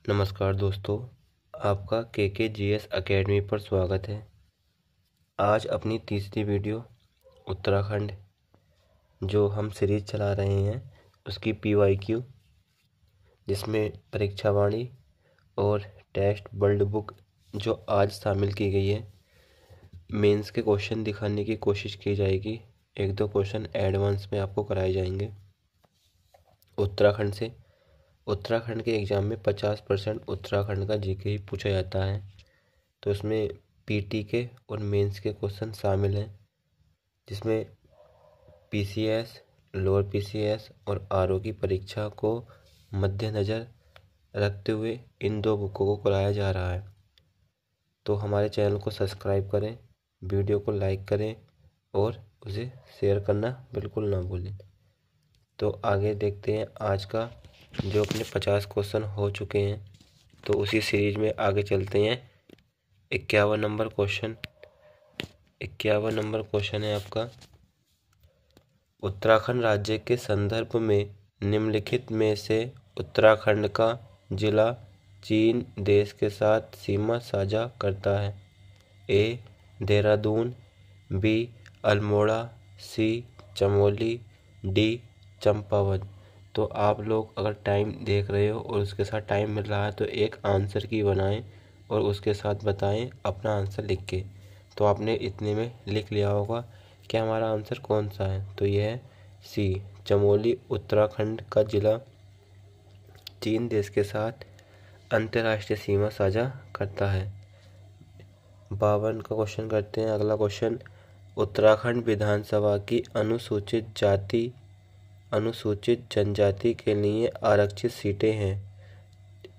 नमस्कार दोस्तों, आपका KKGS एकेडमी पर स्वागत है। आज अपनी तीसरी वीडियो उत्तराखंड जो हम सीरीज चला रहे हैं उसकी PYQ, जिसमें परीक्षावाणी और टेस्ट वर्ल्ड बुक जो आज शामिल की गई है, मेंस के क्वेश्चन दिखाने की कोशिश की जाएगी। एक दो क्वेश्चन एडवांस में आपको कराए जाएंगे उत्तराखंड से। उत्तराखंड के एग्ज़ाम में 50% उत्तराखंड का जीके ही पूछा जाता है, तो उसमें पीटी के और मेंस के क्वेश्चन शामिल हैं, जिसमें PCS, लोअर PCS और RO की परीक्षा को मद्देनज़र रखते हुए इन दो बुकों को कराया जा रहा है। तो हमारे चैनल को सब्सक्राइब करें, वीडियो को लाइक करें और उसे शेयर करना बिल्कुल ना भूलें। तो आगे देखते हैं आज का, जो अपने 50 क्वेश्चन हो चुके हैं, तो उसी सीरीज में आगे चलते हैं। 51 नंबर क्वेश्चन है आपका। उत्तराखंड राज्य के संदर्भ में निम्नलिखित में से उत्तराखंड का जिला चीन देश के साथ सीमा साझा करता है। A Dehradun, B Almora, C Chamoli, D Champawat. तो आप लोग अगर टाइम देख रहे हो और उसके साथ टाइम मिल रहा है तो एक आंसर की बनाएं और उसके साथ बताएं अपना आंसर लिख के। तो आपने इतने में लिख लिया होगा कि हमारा आंसर कौन सा है। तो यह है C चमोली उत्तराखंड का जिला चीन देश के साथ अंतर्राष्ट्रीय सीमा साझा करता है। 52 का क्वेश्चन करते हैं। अगला क्वेश्चन, उत्तराखंड विधानसभा की अनुसूचित जनजाति के लिए आरक्षित सीटें हैं।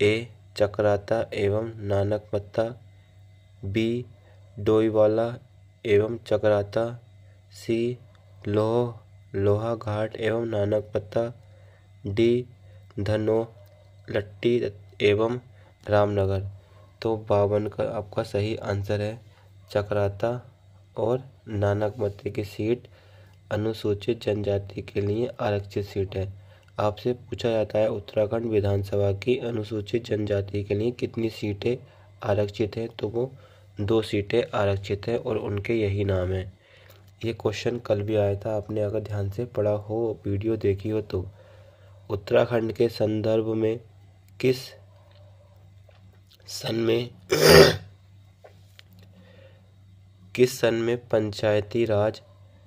A चकराता एवं नानकमत्ता, B डोईवाला एवं चकराता, C लोहाघाट एवं नानकमत्ता, D धनोल्टी एवं रामनगर। तो 52 का आपका सही आंसर है चकराता और नानकमत्ते की सीट अनुसूचित जनजाति के लिए आरक्षित सीट है। आपसे पूछा जाता है उत्तराखंड विधानसभा की अनुसूचित जनजाति के लिए कितनी सीटें आरक्षित हैं, तो वो 2 सीटें आरक्षित हैं और उनके यही नाम हैं। ये क्वेश्चन कल भी आया था, आपने अगर ध्यान से पढ़ा हो, वीडियो देखी हो तो। उत्तराखंड के संदर्भ में किस सन में पंचायती राज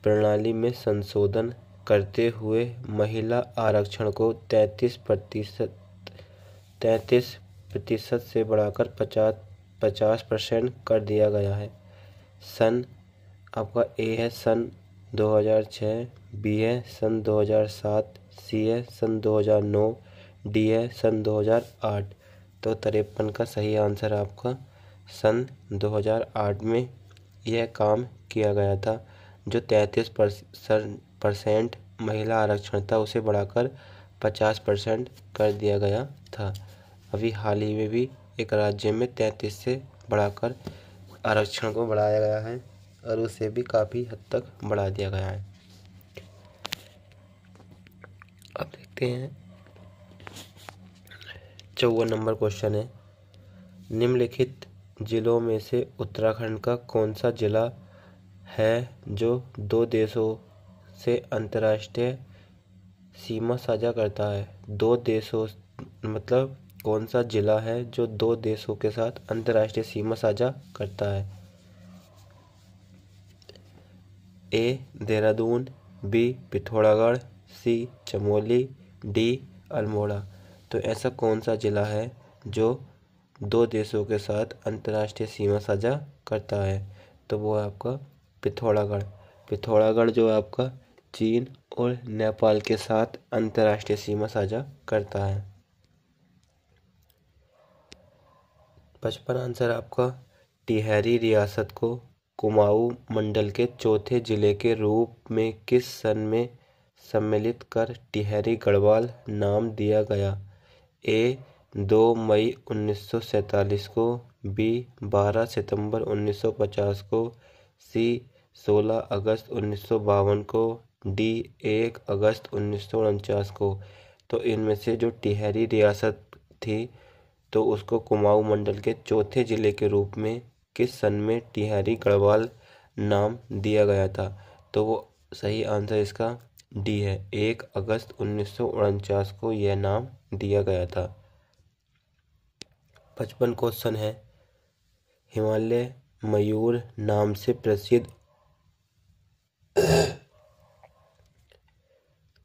प्रणाली में संशोधन करते हुए महिला आरक्षण को 33% से बढ़ाकर 50% कर दिया गया है। सन आपका A है सन 2006, B है सन 2007, C है सन 2009, D है सन 2008। तो 53 का सही आंसर आपका सन 2008 में यह काम किया गया था। जो 33% महिला आरक्षण था उसे बढ़ाकर 50% कर दिया गया था। अभी हाल ही में भी एक राज्य में 33 से बढ़ाकर आरक्षण को बढ़ाया गया है और उसे भी काफ़ी हद तक बढ़ा दिया गया है। अब देखते हैं 54 नंबर क्वेश्चन है। निम्नलिखित जिलों में से उत्तराखंड का कौन सा जिला है जो 2 देशों से अंतर्राष्ट्रीय सीमा साझा करता है। 2 देशों मतलब कौन सा जिला है जो 2 देशों के साथ अंतर्राष्ट्रीय सीमा साझा करता है। A Dehradun, B Pithoragarh, C Chamoli, D Almora. तो ऐसा कौन सा जिला है जो 2 देशों के साथ अंतर्राष्ट्रीय सीमा साझा करता है, तो वो है आपका पिथौरागढ़। पिथौरागढ़ जो आपका चीन और नेपाल के साथ अंतर्राष्ट्रीय सीमा साझा करता है। 55 आंसर आपका, टिहरी रियासत को कुमाऊं मंडल के चौथे जिले के रूप में किस सन में सम्मिलित कर टिहरी गढ़वाल नाम दिया गया। A 2 मई 1947 को, B 12 सितंबर 1950 को, C 16 अगस्त 1952 को, D 1 अगस्त 1949 को। तो इनमें से जो टिहरी रियासत थी तो उसको कुमाऊं मंडल के चौथे जिले के रूप में किस सन में टिहरी गढ़वाल नाम दिया गया था? तो वो सही आंसर इसका डी है, 1 अगस्त 1949 को यह नाम दिया गया था। 55 क्वेश्चन है, हिमालय मयूर नाम से प्रसिद्ध,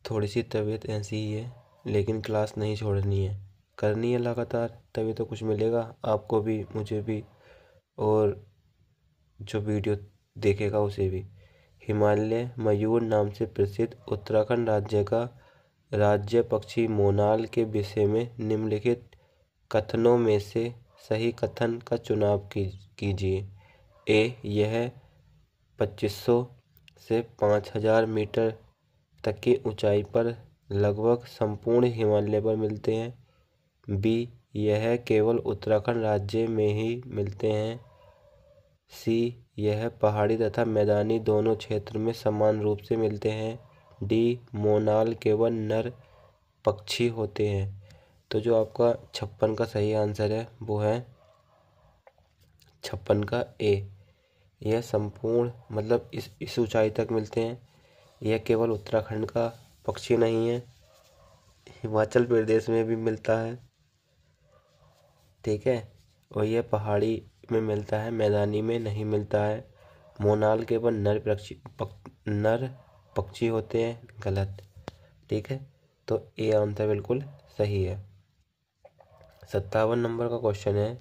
थोड़ी सी तबीयत ऐसी ही है लेकिन क्लास नहीं छोड़नी है, करनी है लगातार, तभी तो कुछ मिलेगा आपको भी, मुझे भी, और जो वीडियो देखेगा उसे भी। हिमालय मयूर नाम से प्रसिद्ध उत्तराखंड राज्य का राज्य पक्षी मोनाल के विषय में निम्नलिखित कथनों में से सही कथन का चुनाव कीजिए। ए, यह 2500 से 5000 मीटर तक की ऊंचाई पर लगभग संपूर्ण हिमालय पर मिलते हैं। बी, यह केवल उत्तराखंड राज्य में ही मिलते हैं। सी, यह पहाड़ी तथा मैदानी दोनों क्षेत्र में समान रूप से मिलते हैं। डी, मोनाल केवल नर पक्षी होते हैं। तो जो आपका 56 का सही आंसर है वो है 56 का ए, यह संपूर्ण मतलब इस ऊंचाई तक मिलते हैं। यह केवल उत्तराखंड का पक्षी नहीं है, हिमाचल प्रदेश में भी मिलता है, ठीक है, और यह पहाड़ी में मिलता है, मैदानी में नहीं मिलता है। मोनाल केवल नर पक्षी होते हैं, गलत, ठीक है, तो ए आंसर बिल्कुल सही है। 57 नंबर का क्वेश्चन है,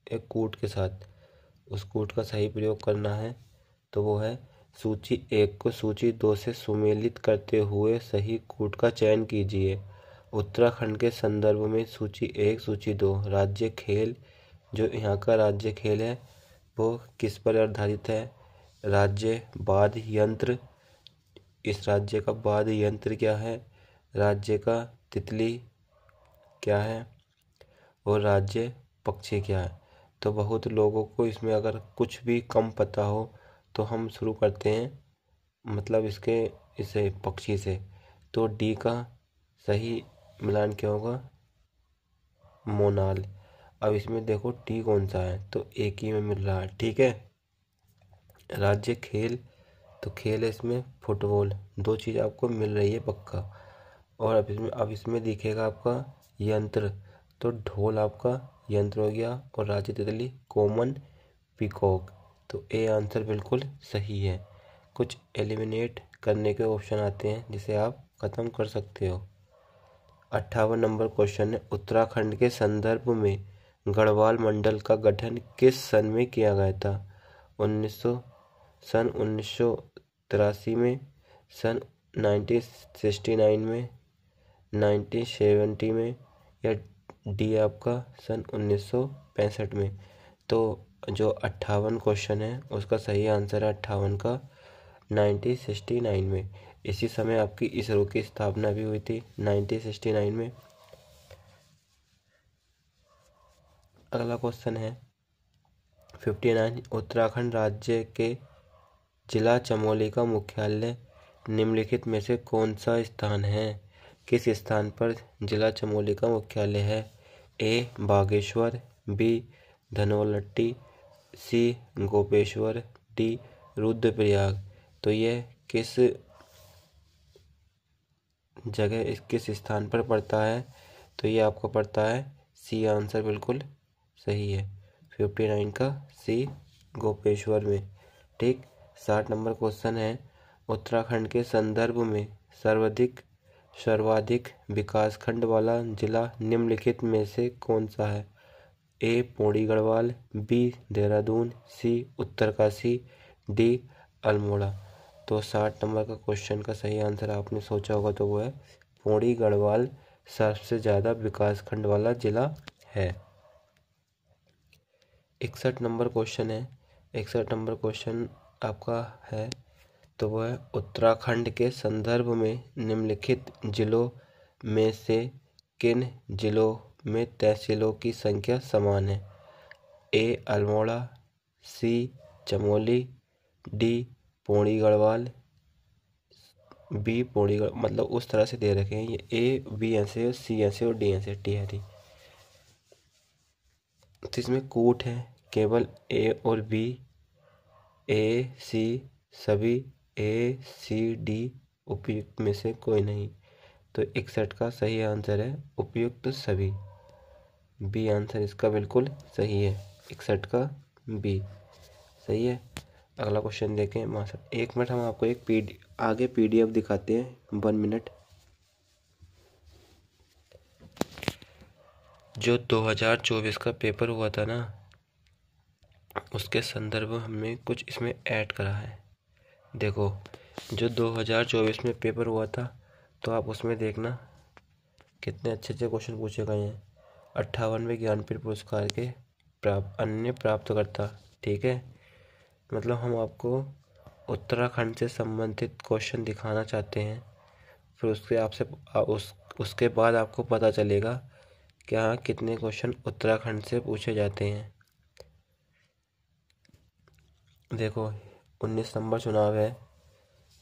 एक कूट के साथ, उस कूट का सही प्रयोग करना है, तो वो है सूची 1 को सूची 2 से सुमेलित करते हुए सही कूट का चयन कीजिए। उत्तराखंड के संदर्भ में सूची 1 सूची 2 राज्य खेल, जो यहाँ का राज्य खेल है वो किस पर आधारित है? राज्य वाद्य यंत्र, इस राज्य का वाद्य यंत्र क्या है? राज्य का तितली क्या है? और राज्य पक्षी क्या है? तो बहुत लोगों को इसमें अगर कुछ भी कम पता हो तो हम शुरू करते हैं मतलब इसे पक्षी से, तो डी का सही मिलान क्या होगा? मोनाल। अब इसमें देखो टी कौन सा है, तो एक ही में मिल रहा है, ठीक है। राज्य खेल, तो खेल है इसमें फुटबॉल, 2 चीज़ आपको मिल रही है पक्का। और अब इसमें दिखेगा आपका यंत्र, तो ढोल आपका यंत्र हो गया, और राज्य तितली कॉमन पीकॉक, तो ए आंसर बिल्कुल सही है। कुछ एलिमिनेट करने के ऑप्शन आते हैं जिसे आप ख़त्म कर सकते हो। 58 नंबर क्वेश्चन है, उत्तराखंड के संदर्भ में गढ़वाल मंडल का गठन किस सन में किया गया था? 1983 में, सन 1969 में, 1970 में, या डी आपका सन 1965 में। तो जो 58 क्वेश्चन है उसका सही आंसर है 58 का 1969 में। इसी समय आपकी इसरो की स्थापना भी हुई थी 1969 में। अगला क्वेश्चन है 59, उत्तराखंड राज्य के जिला चमोली का मुख्यालय निम्नलिखित में से कौन सा स्थान है? किस स्थान पर जिला चमोली का मुख्यालय है? ए, बागेश्वर, बी, धनोल्टी, सी, गोपेश्वर, डी, रुद्रप्रयाग। तो यह किस जगह किस स्थान पर पड़ता है? तो ये आपको पड़ता है सी आंसर बिल्कुल सही है, 59 का सी, गोपेश्वर में, ठीक। 60 नंबर क्वेश्चन है, उत्तराखंड के संदर्भ में सर्वाधिक विकासखंड वाला जिला निम्नलिखित में से कौन सा है? ए, पौड़ी गढ़वाल, बी, देहरादून, सी, उत्तरकाशी, डी, अल्मोड़ा। तो 60 नंबर का क्वेश्चन का सही आंसर आपने सोचा होगा तो वो है पौड़ी गढ़वाल सबसे ज़्यादा विकासखंड वाला जिला है। 61 नंबर क्वेश्चन है, 61 नंबर क्वेश्चन आपका है तो वो है उत्तराखंड के संदर्भ में निम्नलिखित जिलों में से किन जिलों में तहसीलों की संख्या समान है? ए, अल्मोड़ा, सी, चमोली, डी, पौड़ी गढ़वाल, बी, पौड़ी मतलब उस तरह से दे रखे हैं ये, ए बी ऐसे, सी ऐसे और डी ऐसे, टी है डी। तो इसमें कूट है केवल ए और बी, ए सी सभी, ए सी डी उपयुक्त में से कोई नहीं। तो 61 का सही आंसर है उपयुक्त सभी। बी आंसर इसका बिल्कुल सही है, 61 का बी सही है। अगला क्वेश्चन देखें मास्टर। 1 मिनट हम आपको एक आगे PDF दिखाते हैं, 1 मिनट। जो 2024 का पेपर हुआ था ना, उसके संदर्भ में हमने कुछ इसमें ऐड करा है। देखो, जो 2024 में पेपर हुआ था, तो आप उसमें देखना कितने अच्छे अच्छे क्वेश्चन पूछे गए हैं। 58वें ज्ञानपीठ पुरस्कार के अन्य प्राप्तकर्ता, ठीक है। मतलब हम आपको उत्तराखंड से संबंधित क्वेश्चन दिखाना चाहते हैं। फिर उसके बाद आपको पता चलेगा कि हाँ कितने क्वेश्चन उत्तराखंड से पूछे जाते हैं। देखो, 19 नंबर चुनाव है,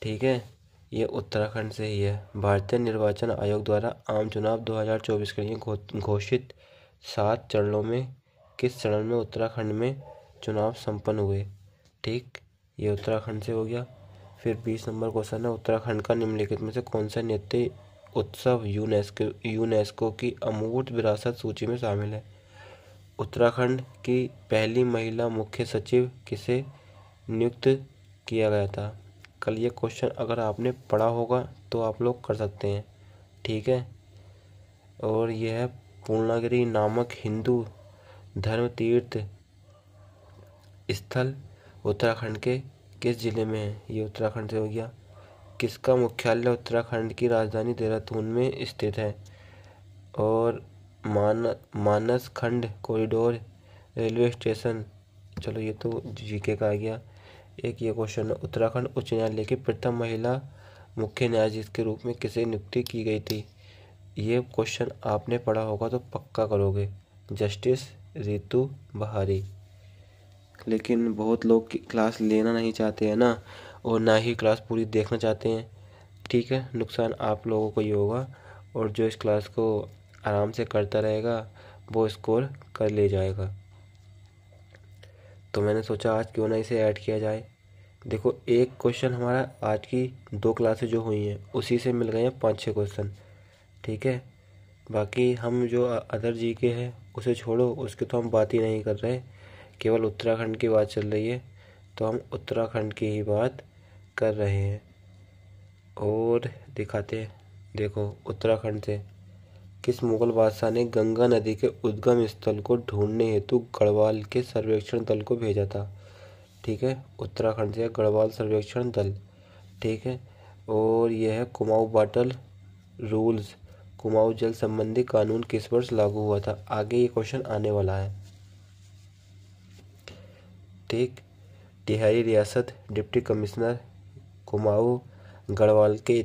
ठीक है। ये उत्तराखंड से ही है। भारतीय निर्वाचन आयोग द्वारा आम चुनाव 2024 के लिए घोषित 7 चरणों में किस चरण में उत्तराखंड में चुनाव संपन्न हुए, ठीक। ये उत्तराखंड से हो गया। फिर 20 नंबर क्वेश्चन है, उत्तराखंड का निम्नलिखित में से कौन सा नृत्य उत्सव यूनेस्को की अमूर्त विरासत सूची में शामिल है। उत्तराखंड की पहली महिला मुख्य सचिव किसे नियुक्त किया गया था। कल ये क्वेश्चन अगर आपने पढ़ा होगा तो आप लोग कर सकते हैं, ठीक है। और यह है पूर्णागिरि नामक हिंदू धर्म तीर्थ स्थल उत्तराखंड के किस जिले में है। ये उत्तराखंड से हो गया। किसका मुख्यालय उत्तराखंड की राजधानी देहरादून में स्थित है। और मानस खंड कॉरिडोर रेलवे स्टेशन, चलो ये तो जीके का आ गया। एक ये क्वेश्चन है, उत्तराखंड उच्च न्यायालय की प्रथम महिला मुख्य न्यायाधीश के रूप में किसे नियुक्ति की गई थी। ये क्वेश्चन आपने पढ़ा होगा तो पक्का करोगे, जस्टिस रितु बहारी। लेकिन बहुत लोग क्लास लेना नहीं चाहते हैं ना, और ना ही क्लास पूरी देखना चाहते हैं, ठीक है। नुकसान आप लोगों को ही होगा, और जो इस क्लास को आराम से करता रहेगा वो स्कोर कर ले जाएगा। तो मैंने सोचा आज क्यों ना इसे ऐड किया जाए। देखो, एक क्वेश्चन हमारा आज की 2 क्लासेस जो हुई हैं उसी से मिल गए हैं 5-6 क्वेश्चन, ठीक है। बाकी हम जो अदर जीके है उसे छोड़ो, उसकी तो हम बात ही नहीं कर रहे, केवल उत्तराखंड की बात चल रही है, तो हम उत्तराखंड की ही बात कर रहे हैं। और दिखाते हैं। देखो, उत्तराखंड से किस मुगल बादशाह ने गंगा नदी के उद्गम स्थल को ढूंढने हेतु गढ़वाल के सर्वेक्षण दल को भेजा था, ठीक है। उत्तराखंड से गढ़वाल सर्वेक्षण दल, ठीक है। और यह है कुमाऊं वाटर रूल्स, कुमाऊं जल संबंधी कानून किस वर्ष लागू हुआ था। आगे ये क्वेश्चन आने वाला है, ठीक। तिहाई रियासत डिप्टी कमिश्नर कुमाऊं गढ़वाल के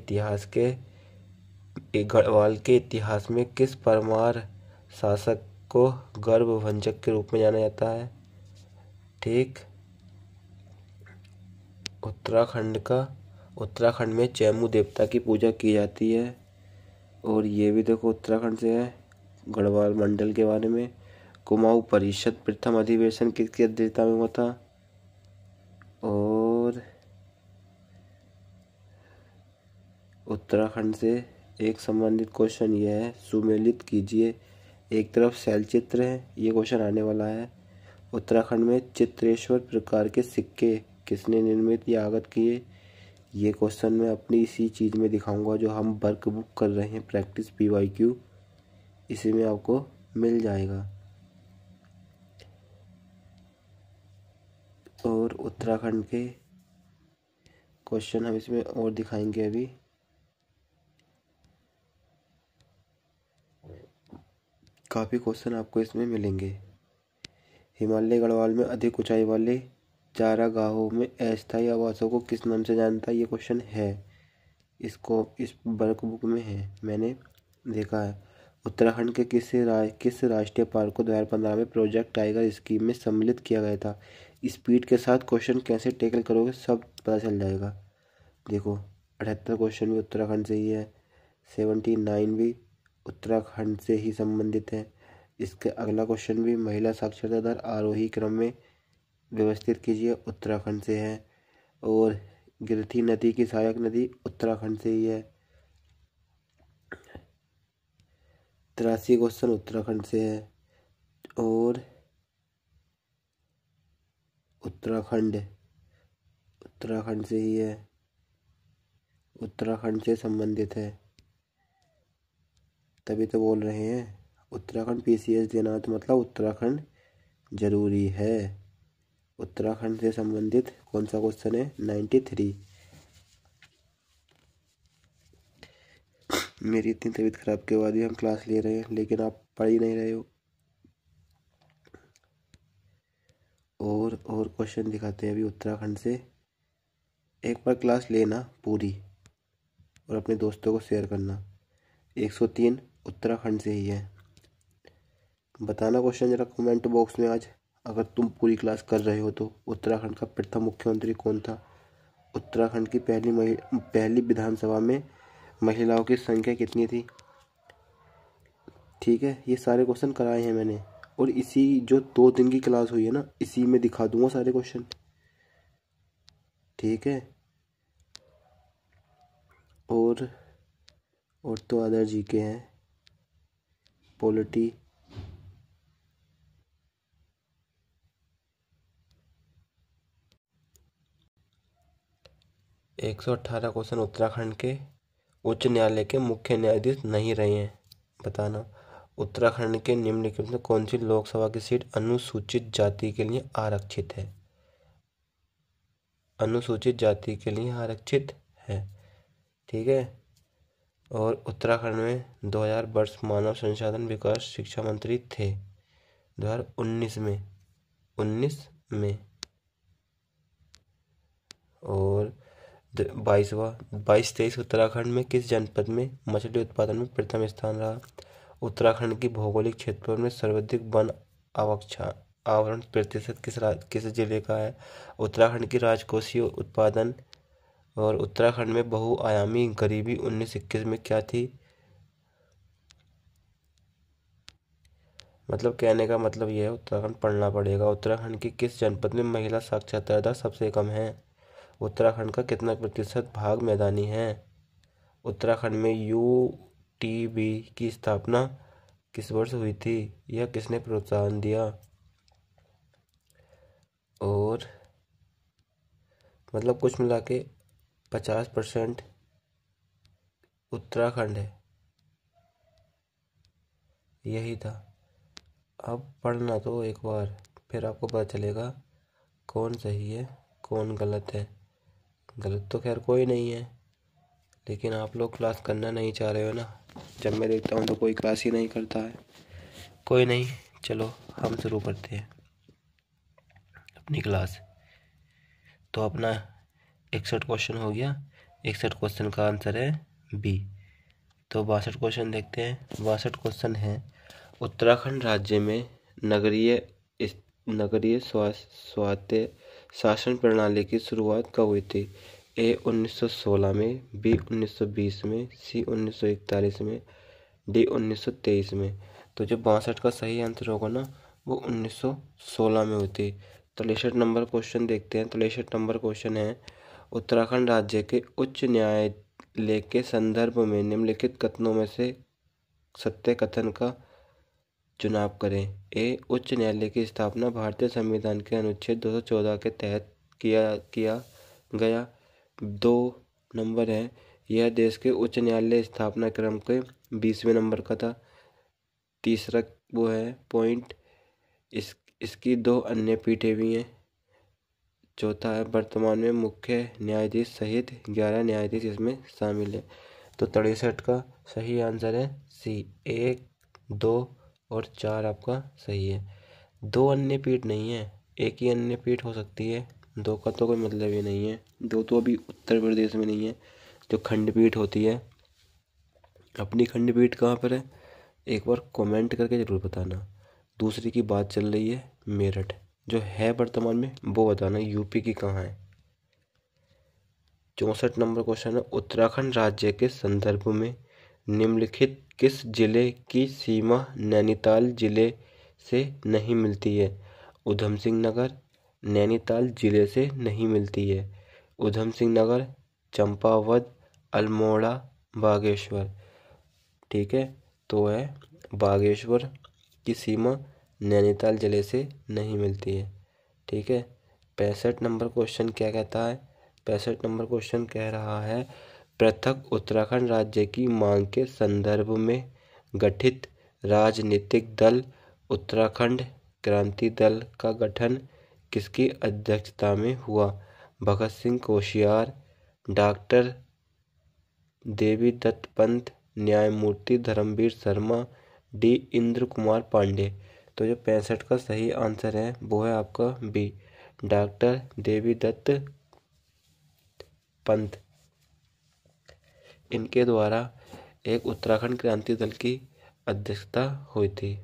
इतिहास में किस परमार शासक को गर्भभंजक के रूप में जाना जाता है, ठीक। उत्तराखंड में चैमू देवता की पूजा की जाती है। और ये भी देखो उत्तराखंड से है, गढ़वाल मंडल के बारे में। कुमाऊं परिषद प्रथम अधिवेशन किसकी अध्यक्षता में हुआ था। और उत्तराखंड से एक संबंधित क्वेश्चन यह है, सुमेलित कीजिए। एक तरफ शैल चित्र है, ये क्वेश्चन आने वाला है। उत्तराखंड में चित्रेश्वर प्रकार के सिक्के किसने निर्मित या आगत किए। ये क्वेश्चन मैं अपनी इसी चीज़ में दिखाऊंगा जो हम वर्क बुक कर रहे हैं, प्रैक्टिस PYQ, इसी में आपको मिल जाएगा। और उत्तराखंड के क्वेश्चन हम इसमें और दिखाएंगे अभी। काफ़ी क्वेश्चन आपको इसमें मिलेंगे। हिमालय गढ़वाल में अधिक ऊंचाई वाले चारागाहों में अस्थायी आवासों को किस नाम से जानता है। ये क्वेश्चन है, इसको इस वर्क बुक में है, मैंने देखा है। उत्तराखंड के किस राष्ट्रीय पार्क को 2015 में प्रोजेक्ट टाइगर स्कीम में सम्मिलित किया गया था। स्पीड के साथ क्वेश्चन कैसे टैकल करोगे सब पता चल जाएगा। देखो, 78 क्वेश्चन भी उत्तराखंड से ही है, 79 भी उत्तराखंड से ही संबंधित है, इसके अगला क्वेश्चन भी महिला साक्षरता दर आरोही क्रम में व्यवस्थित कीजिए, उत्तराखंड से है। और गिरथी नदी की सहायक नदी उत्तराखंड से ही है। 83 क्वेश्चन उत्तराखंड से है। और उत्तराखंड से ही है, उत्तराखंड से संबंधित है, तभी तो बोल रहे हैं उत्तराखंड पीसीएस देना, तो मतलब उत्तराखंड जरूरी है। उत्तराखंड से संबंधित कौन सा क्वेश्चन है? 93। मेरी इतनी तबीयत खराब के बाद भी हम क्लास ले रहे हैं, लेकिन आप पढ़ ही नहीं रहे हो। और क्वेश्चन दिखाते हैं अभी उत्तराखंड से। एक बार क्लास लेना पूरी और अपने दोस्तों को शेयर करना। 103 उत्तराखंड से ही है। बताना क्वेश्चन जरा कमेंट बॉक्स में आज, अगर तुम पूरी क्लास कर रहे हो तो। उत्तराखंड का प्रथम मुख्यमंत्री कौन था? उत्तराखंड की पहली विधानसभा में महिलाओं की संख्या कितनी थी? ठीक है, ये सारे क्वेश्चन कराए हैं मैंने, और इसी जो 2 दिन की क्लास हुई है ना, इसी में दिखा दूंगा सारे क्वेश्चन। ठीक है। और तो अदर जीके हैं, पॉलिटी, है 118 क्वेश्चन उत्तराखंड के उच्च न्यायालय के मुख्य न्यायाधीश नहीं रहे हैं। बताना उत्तराखंड के निम्नलिखित में कौन सी लोकसभा की सीट अनुसूचित जाति के लिए आरक्षित है? अनुसूचित जाति के लिए आरक्षित है। ठीक है। और उत्तराखंड में 2000 वर्ष मानव संसाधन विकास शिक्षा मंत्री थे 2019 में। और 22-23 उत्तराखंड में किस जनपद में मछली उत्पादन में प्रथम स्थान रहा? उत्तराखंड की भौगोलिक क्षेत्रों में सर्वाधिक वन आवरण प्रतिशत किस जिले का है? उत्तराखंड की राजकोषीय उत्पादन। और उत्तराखंड में बहुआयामी गरीबी 1921 में क्या थी? मतलब कहने का मतलब ये है, उत्तराखंड पढ़ना पड़ेगा। उत्तराखंड की किस जनपद में महिला साक्षरता दर सबसे कम है? उत्तराखंड का कितना प्रतिशत भाग मैदानी है? उत्तराखंड में यूटीबी की स्थापना किस वर्ष हुई थी? यह किसने प्रोत्साहन दिया? और मतलब कुछ मिला के 50% उत्तराखंड है, यही था। अब पढ़ना तो एक बार, फिर आपको पता चलेगा कौन सही है कौन गलत है। गलत तो खैर कोई नहीं है, लेकिन आप लोग क्लास करना नहीं चाह रहे हो ना। जब मैं देखता हूँ तो कोई क्लास ही नहीं करता है। कोई नहीं, चलो हम शुरू करते हैं अपनी क्लास। तो अपना 61 क्वेश्चन हो गया। 61 क्वेश्चन का आंसर है बी। तो 62 क्वेश्चन देखते हैं। 62 क्वेश्चन है, उत्तराखंड राज्य में नगरीय स्वायत्त शासन प्रणाली की शुरुआत कब हुई थी? ए 1916 में, बी 1920 में, सी 1941 में, डी 1923 में। तो जो 62 का सही आंसर होगा ना, वो 1916 में हुई थी। 63 नंबर क्वेश्चन देखते हैं। 63 नंबर क्वेश्चन है, उत्तराखंड राज्य के उच्च न्यायालय के संदर्भ में निम्नलिखित कथनों में से सत्य कथन का चुनाव करें। ए, उच्च न्यायालय की स्थापना भारतीय संविधान के अनुच्छेद 214 के तहत किया गया। 2 नंबर है, यह देश के उच्च न्यायालय स्थापना क्रम के 20वें नंबर का था। तीसरा वो है पॉइंट, इसकी 2 अन्य पीठें भी हैं। चौथा है, वर्तमान में मुख्य न्यायाधीश सहित 11 न्यायाधीश इसमें शामिल है। तो 63 का सही आंसर है सी। 1, 2 और 4 आपका सही है। 2 अन्य पीठ नहीं है, एक ही अन्य पीठ हो सकती है। 2 का तो कोई मतलब ही नहीं है। 2 तो अभी उत्तर प्रदेश में नहीं है, जो खंडपीठ होती है। अपनी खंडपीठ कहाँ पर है, एक बार कमेंट करके ज़रूर बताना। दूसरी की बात चल रही है मेरठ, जो है वर्तमान में, वो बताना यूपी की कहाँ है। 64 नंबर क्वेश्चन है, उत्तराखंड राज्य के संदर्भ में निम्नलिखित किस जिले की सीमा नैनीताल जिले से नहीं मिलती है? ऊधम सिंह नगर नैनीताल जिले से नहीं मिलती है। ऊधम सिंह नगर, चंपावत, अल्मोड़ा, बागेश्वर। ठीक है, तो है बागेश्वर की सीमा नैनीताल जिले से नहीं मिलती है। ठीक है। 65 नंबर क्वेश्चन क्या कहता है? 65 नंबर क्वेश्चन कह रहा है पृथक उत्तराखंड राज्य की मांग के संदर्भ में गठित राजनीतिक दल उत्तराखंड क्रांति दल का गठन किसकी अध्यक्षता में हुआ? भगत सिंह कोश्यार, डॉक्टर देवी दत्त पंत, न्यायमूर्ति धर्मवीर शर्मा, डी इंद्र कुमार पांडे। तो जो 65 का सही आंसर है वो है आपका बी, डॉक्टर देवी दत्त पंत। इनके द्वारा एक उत्तराखंड क्रांति दल की अध्यक्षता हुई थी।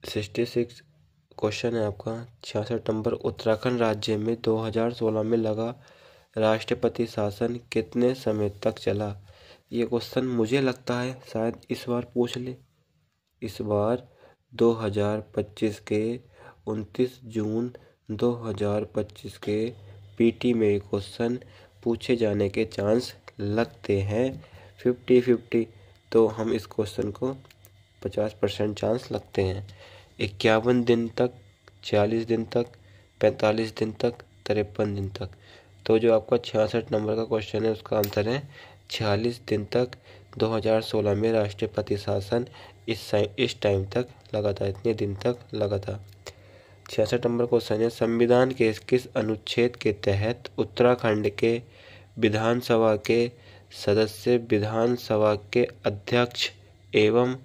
66 क्वेश्चन है आपका 66 नंबर। उत्तराखंड राज्य में 2016 में लगा राष्ट्रपति शासन कितने समय तक चला? ये क्वेश्चन मुझे लगता है शायद इस बार पूछ ले। इस बार 2025 के 29 जून 2025 के पीटी में क्वेश्चन पूछे जाने के चांस लगते हैं 50-50। तो हम इस क्वेश्चन को 50% चांस लगते हैं। 51 दिन तक, 40 दिन तक, 45 दिन तक, 53 दिन तक। तो जो आपका 66 नंबर का क्वेश्चन है उसका आंसर है 46 दिन तक 2016 में राष्ट्रपति शासन इस टाइम तक लगा था, इतने दिन तक लगा था। 66 नंबर क्वेश्चन है संविधान के किस अनुच्छेद के तहत उत्तराखंड के विधानसभा के सदस्य विधानसभा के अध्यक्ष एवं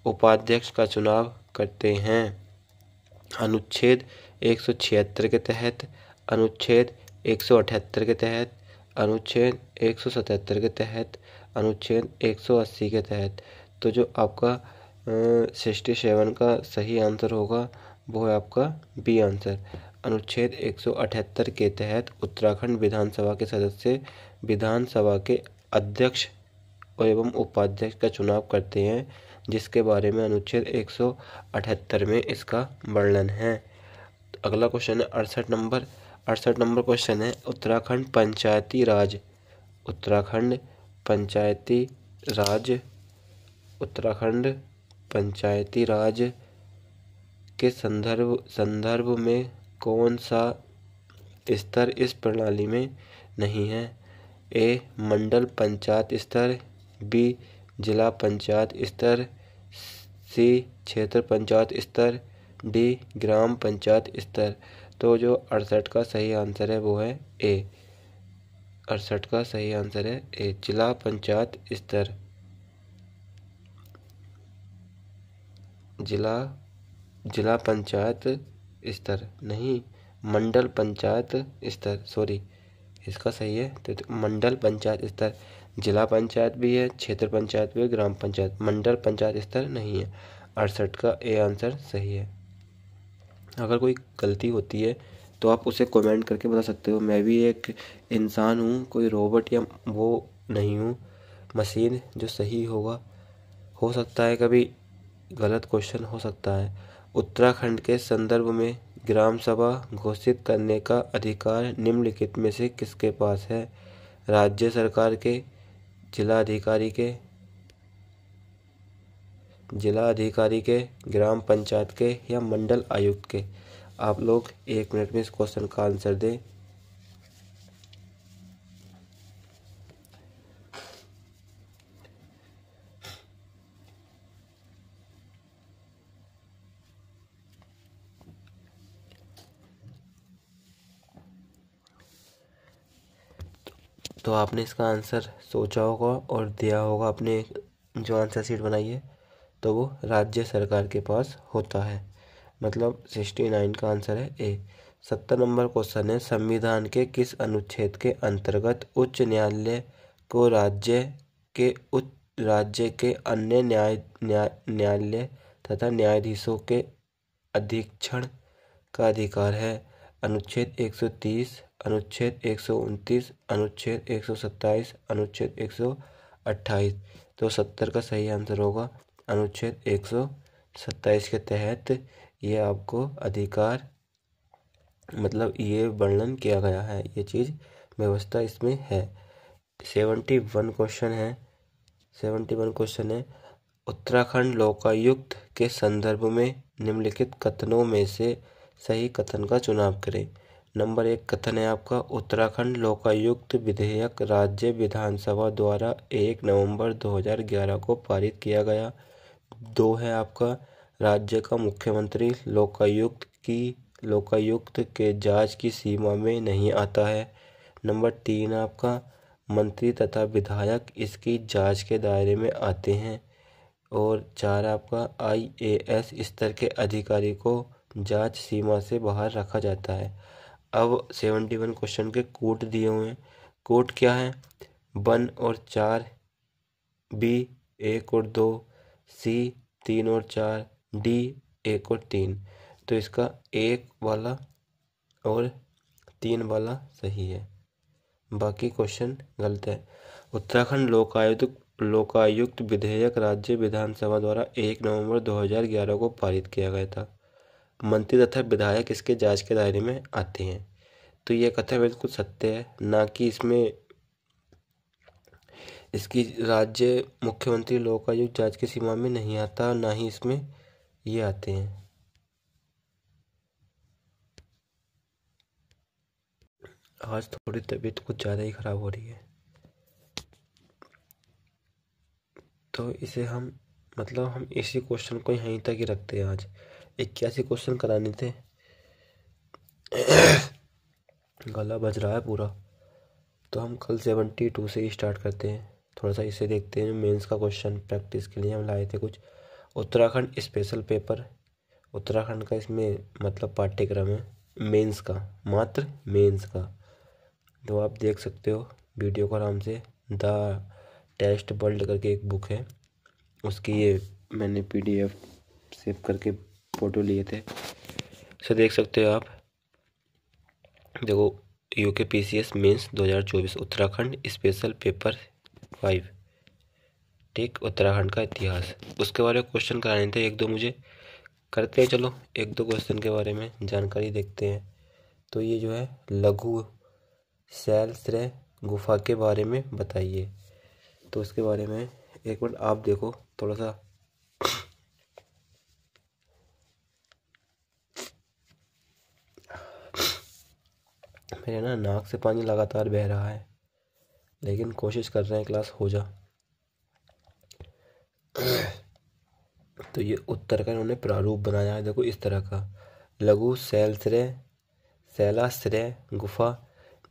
उपाध्यक्ष का चुनाव करते हैं? अनुच्छेद 176 के तहत, अनुच्छेद 178 के तहत, अनुच्छेद 177 के तहत, अनुच्छेद 180 के तहत। तो जो आपका 67 का सही आंसर होगा वो है आपका बी आंसर। अनुच्छेद 178 के तहत उत्तराखंड विधानसभा के सदस्य विधानसभा के अध्यक्ष एवं उपाध्यक्ष का चुनाव करते हैं, जिसके बारे में अनुच्छेद 178 में इसका वर्णन है। अगला क्वेश्चन है 68 नंबर। 68 नंबर क्वेश्चन है उत्तराखंड पंचायती राज, उत्तराखंड पंचायती राज, उत्तराखंड पंचायती राज के संदर्भ में कौन सा स्तर इस प्रणाली में नहीं है? ए मंडल पंचायत स्तर, बी जिला पंचायत स्तर, सी क्षेत्र पंचायत स्तर, डी ग्राम पंचायत स्तर। तो जो 68 का सही आंसर है वो है ए। 68 का सही आंसर है ए, जिला पंचायत स्तर। जिला पंचायत स्तर नहीं, मंडल पंचायत स्तर, सॉरी इसका सही है तो मंडल पंचायत स्तर। जिला पंचायत भी है, क्षेत्र पंचायत भी है, ग्राम पंचायत, मंडल पंचायत स्तर नहीं है। 68 का ए आंसर सही है। अगर कोई गलती होती है तो आप उसे कमेंट करके बता सकते हो। मैं भी एक इंसान हूँ, कोई रोबोट या वो नहीं हूँ मशीन जो सही होगा। हो सकता है कभी गलत क्वेश्चन हो सकता है। उत्तराखंड के संदर्भ में ग्राम सभा घोषित करने का अधिकार निम्नलिखित में से किसके पास है? राज्य सरकार के, जिला अधिकारी के, ग्राम पंचायत के या मंडल आयुक्त के? आप लोग 1 मिनट में इस क्वेश्चन का आंसर दें। तो आपने इसका आंसर सोचा होगा और दिया होगा, अपने जो आंसर शीट बनाई है तो वो राज्य सरकार के पास होता है। मतलब 69 का आंसर है ए। 70 नंबर क्वेश्चन है संविधान के किस अनुच्छेद के अंतर्गत उच्च न्यायालय को राज्य के अन्य न्यायालय तथा न्यायाधीशों के अधीक्षण का अधिकार है? अनुच्छेद 130, अनुच्छेद 129, अनुच्छेद 127, अनुच्छेद 28। तो 70 का सही आंसर होगा। अनुच्छेद 127 के तहत ये आपको अधिकार मतलब ये वर्णन किया गया है, ये चीज़ व्यवस्था इसमें है। 71 क्वेश्चन है। 71 क्वेश्चन है। उत्तराखंड लोकायुक्त के संदर्भ में निम्नलिखित कथनों में से सही कथन का चुनाव करें। नंबर 1 कथन है आपका, उत्तराखंड लोकायुक्त विधेयक राज्य विधानसभा द्वारा 1 नवंबर 2011 को पारित किया गया। 2 है आपका, राज्य का मुख्यमंत्री लोकायुक्त के जांच की सीमा में नहीं आता है। नंबर 3 आपका, मंत्री तथा विधायक इसकी जांच के दायरे में आते हैं। और 4 आपका, IAS स्तर के अधिकारी को जांच सीमा से बाहर रखा जाता है। अब 71 क्वेश्चन के कोड दिए हुए हैं। कोड क्या है? 1 और 4, B 1 और 2, C 3 और 4, D 1 और 3। तो इसका 1 वाला और 3 वाला सही है, बाकी क्वेश्चन गलत है। उत्तराखंड लोकायुक्त विधेयक राज्य विधानसभा द्वारा 1 नवंबर 2011 को पारित किया गया था। मंत्री तथा विधायक इसके जांच के दायरे में आते हैं। तो ये कथन बिल्कुल सत्य है, ना कि इसमें इसकी राज्य मुख्यमंत्री लोकायुक्त जांच की सीमा में नहीं आता, ना ही इसमें ये आते हैं। आज थोड़ी तबीयत कुछ ज़्यादा ही खराब हो रही है, तो इसे हम इसी क्वेश्चन को यहीं तक ही रखते हैं। आज 81 क्वेश्चन कराने थे। गला बज रहा है पूरा, तो हम कल 72 से ही स्टार्ट करते हैं। थोड़ा सा इसे देखते हैं। मेंस का क्वेश्चन प्रैक्टिस के लिए हम लाए थे कुछ। उत्तराखंड स्पेशल पेपर, उत्तराखंड का इसमें पाठ्यक्रम है मेंस का, मात्र मेंस का। तो आप देख सकते हो वीडियो को आराम से। द टेस्ट वर्ल्ड करके एक बुक है, उसकी ये मैंने PDF सेव करके फ़ोटो लिए थे, इसे देख सकते हो आप। देखो, UK PCS mains 2024 Uttarakhand special paper 5, ठीक, उत्तराखंड का इतिहास। उसके बारे में क्वेश्चन कराने थे 1-2 मुझे, करते हैं। चलो 1-2 क्वेश्चन के बारे में जानकारी देखते हैं। तो ये जो है लघु शैलश्रय गुफा के बारे में बताइए। तो उसके बारे में एक मिनट आप देखो थोड़ा सा। मेरे ना नाक से पानी लगातार बह रहा है, लेकिन कोशिश कर रहे हैं क्लास हो जा। तो ये उत्तर का इन्होंने प्रारूप बनाया है, देखो इस तरह का। लघु शैलाश्रय गुफा,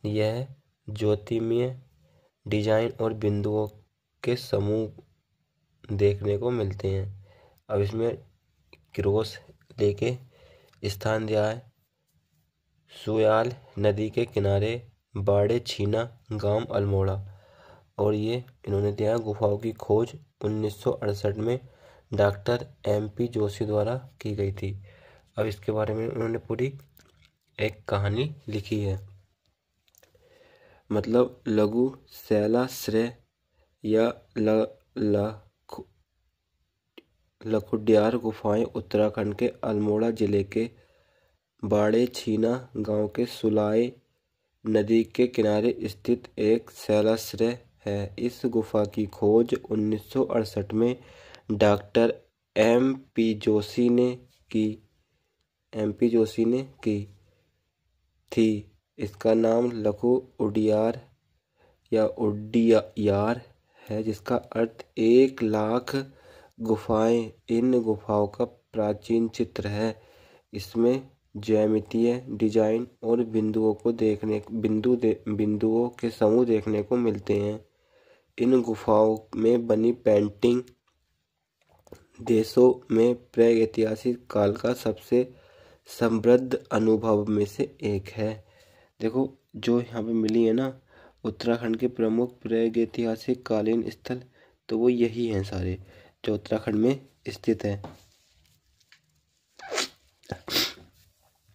यह ज्योतिर्मय डिजाइन और बिंदुओं के समूह देखने को मिलते हैं। अब इसमें क्रॉस लेके स्थान दिया है सुयाल नदी के किनारे, बाड़े छीना गांव अल्मोड़ा। और ये इन्होंने दिया है गुफाओं की खोज 1968 में डॉक्टर MP जोशी द्वारा की गई थी। अब इसके बारे में उन्होंने पूरी एक कहानी लिखी है। लघु शैलाश्रय या लखुडियार गुफाएं उत्तराखंड के अल्मोड़ा जिले के बाड़े छीना गांव के सुलाए नदी के किनारे स्थित एक शैलाश्रय है। इस गुफा की खोज 1968 में डॉक्टर MP जोशी ने की थी। इसका नाम लघु उडियार या उड्डियार है, जिसका अर्थ 1 लाख गुफाएं। इन गुफाओं का प्राचीन चित्र है। इसमें ज्यामितीय डिजाइन और बिंदुओं के समूह देखने को मिलते हैं। इन गुफाओं में बनी पेंटिंग देशों में प्रागैतिहासिक काल का सबसे समृद्ध अनुभव में से एक है। देखो जो यहाँ पे मिली है ना उत्तराखंड के प्रमुख प्रागैतिहासिक कालीन स्थल, तो वो यही हैं सारे जो उत्तराखंड में स्थित है।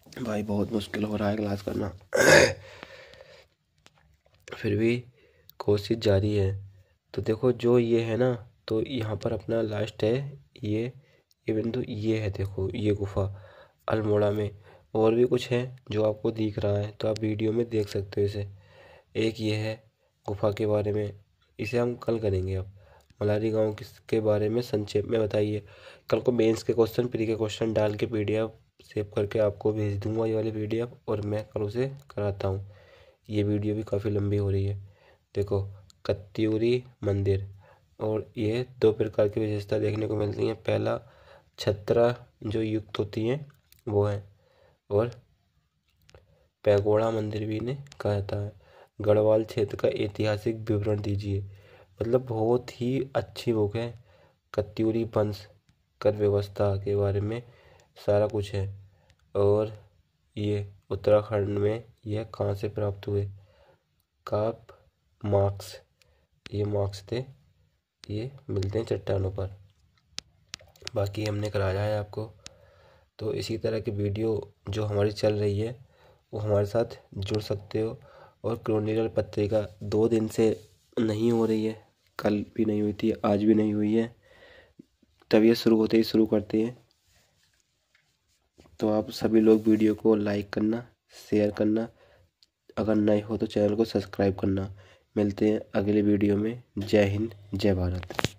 भाई बहुत मुश्किल हो रहा है क्लास करना, फिर भी कोशिश जारी है। तो देखो जो ये है ना, तो यहाँ पर अपना लास्ट है ये बिंदु, ये है देखो ये गुफा अल्मोड़ा में। और भी कुछ है जो आपको दिख रहा है, तो आप वीडियो में देख सकते हो इसे। एक ये है गुफा के बारे में, इसे हम कल करेंगे। अब मलारी गांव के बारे में संक्षेप में बताइए। कल को मेंस के क्वेश्चन, प्री के क्वेश्चन डाल के पीडीएफ सेव करके आपको भेज दूंगा ये वाली पीडीएफ, और मैं कल उसे कराता हूँ। ये वीडियो भी काफ़ी लंबी हो रही है। देखो कत्यूरी मंदिर, और ये दो प्रकार की विशेषता देखने को मिलती हैं। पहला छत्रा जो युक्त होती हैं वो है, और पैगोड़ा मंदिर भी इन्हें कहा जाता है। गढ़वाल क्षेत्र का ऐतिहासिक विवरण दीजिए। मतलब बहुत ही अच्छी बुक है। कत्यूरी वंश कर व्यवस्था के बारे में सारा कुछ है। और ये उत्तराखंड में यह कहाँ से प्राप्त हुए? काप मार्क्स, ये मार्क्स थे, ये मिलते हैं चट्टानों पर। बाकी हमने कराया है आपको। तो इसी तरह की वीडियो जो हमारी चल रही है वो हमारे साथ जुड़ सकते हो। और क्रॉनिकल पत्रिका 2 दिन से नहीं हो रही है, कल भी नहीं हुई थी, आज भी नहीं हुई है। तबीयत शुरू होते ही शुरू करते हैं। तो आप सभी लोग वीडियो को लाइक करना, शेयर करना, अगर नए हो तो चैनल को सब्सक्राइब करना। मिलते हैं अगले वीडियो में। जय हिंद, जय भारत।